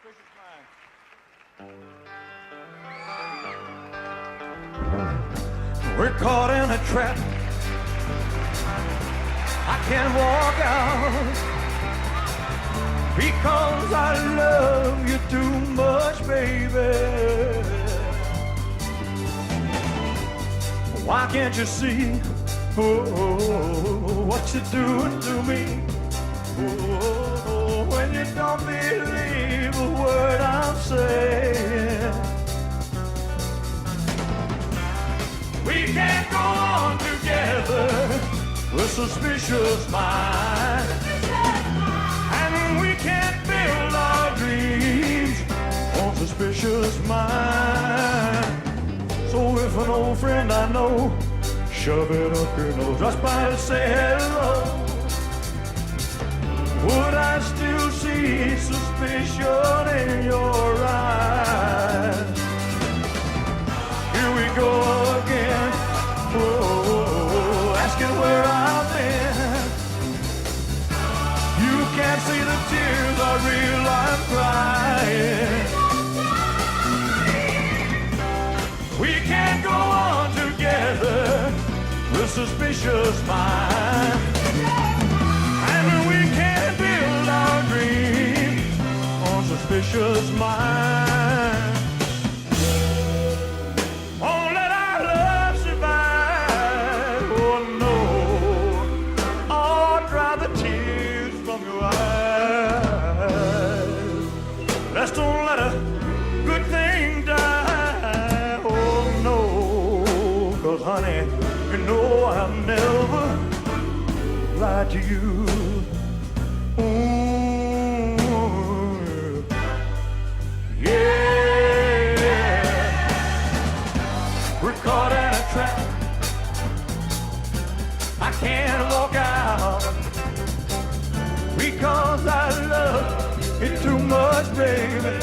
suspicious mind. We're caught in a trap. I can't walk out because I love you too much, baby. Why can't you see what you're doing to me? When you don't believe a word I'm saying. We can't go on together with suspicious minds, and we can't build our dreams on suspicious minds. So if an old friend I know shove it up your nose just by to say hello, would I still see suspicion in your eyes? Here we go again, asking where I've been. You can't see the tears I real I'm crying. We can't go on together with suspicious minds, and we can't build our dreams on suspicious minds. Won't let our love survive, oh no. Oh, dry the tears from your eyes. Let's don't let a good thing die, oh no. 'Cause honey, you know I'll never lie to you. Ooh, yeah. We're caught in a trap. I can't walk out because I love it too much, baby.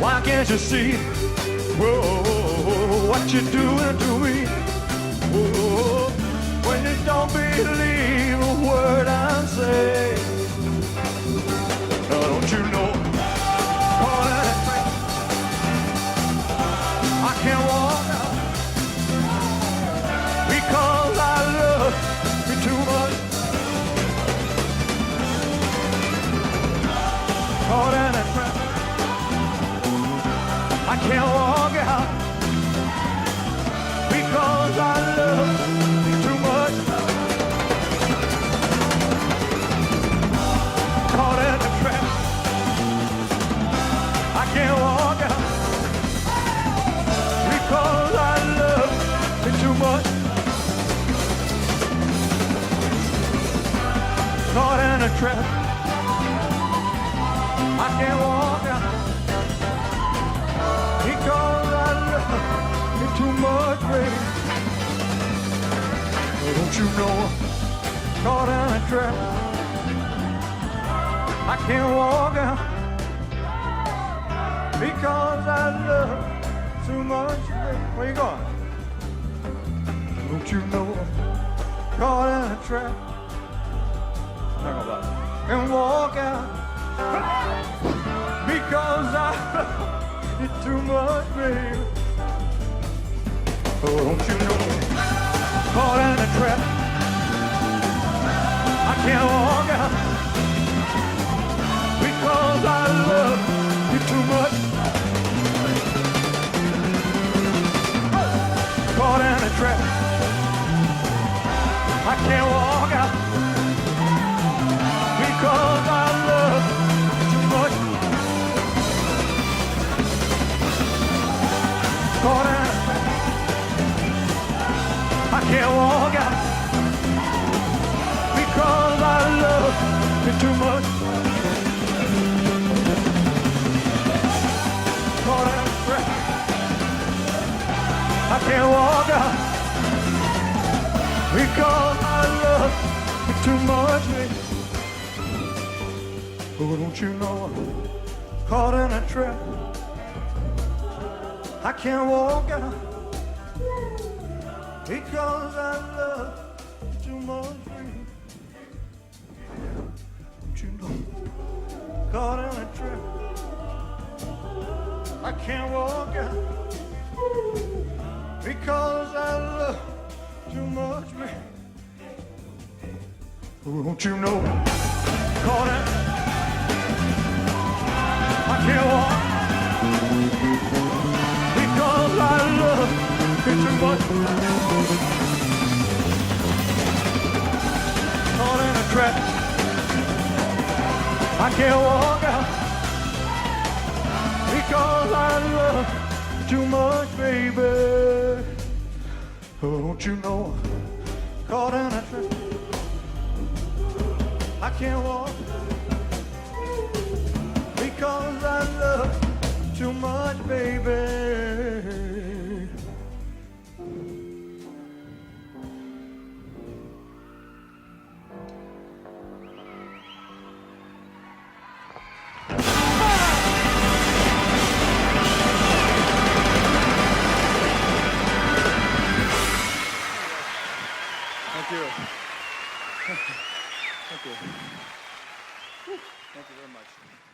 Why can't you see, whoa, what you're doing to me? Whoa, when you don't believe a word I say. Oh, don't you know? Caught in a trap. I can't walk out because I love you too much. Caught in a trap. I can't walk out because I love you too much. Caught in a trap. I can't walk out because I love you too much. Caught in a trap. I can't walk out because I love you too much, baby. Don't you know, caught in a trap. I can't walk out because I love you too much, baby. Where you going? Don't you know, caught in a trap. Talk about it. And walk out because I love you too much, baby. Oh, don't you know, caught in a trap. I can't walk out because I love you too much. Caught in a trap. I can't walk out because I love you too much. Caught in a trap. I can't walk out because I love you too much. Caught in a trap. I can't walk out because I love you too much, baby. Oh, don't you know I'm caught in a trap. I can't walk out because I love you too much, baby. Don't you know? caught in a trap. I can't walk out because I love too much, man. Won't you know? Caught in, I can't walk because I love it too much. Caught in a trap. I can't walk out because I love too much, baby. Don't you know? Caught in a trap. I can't walk because I love too much, baby. Thank you. Thank you. Thank you very much.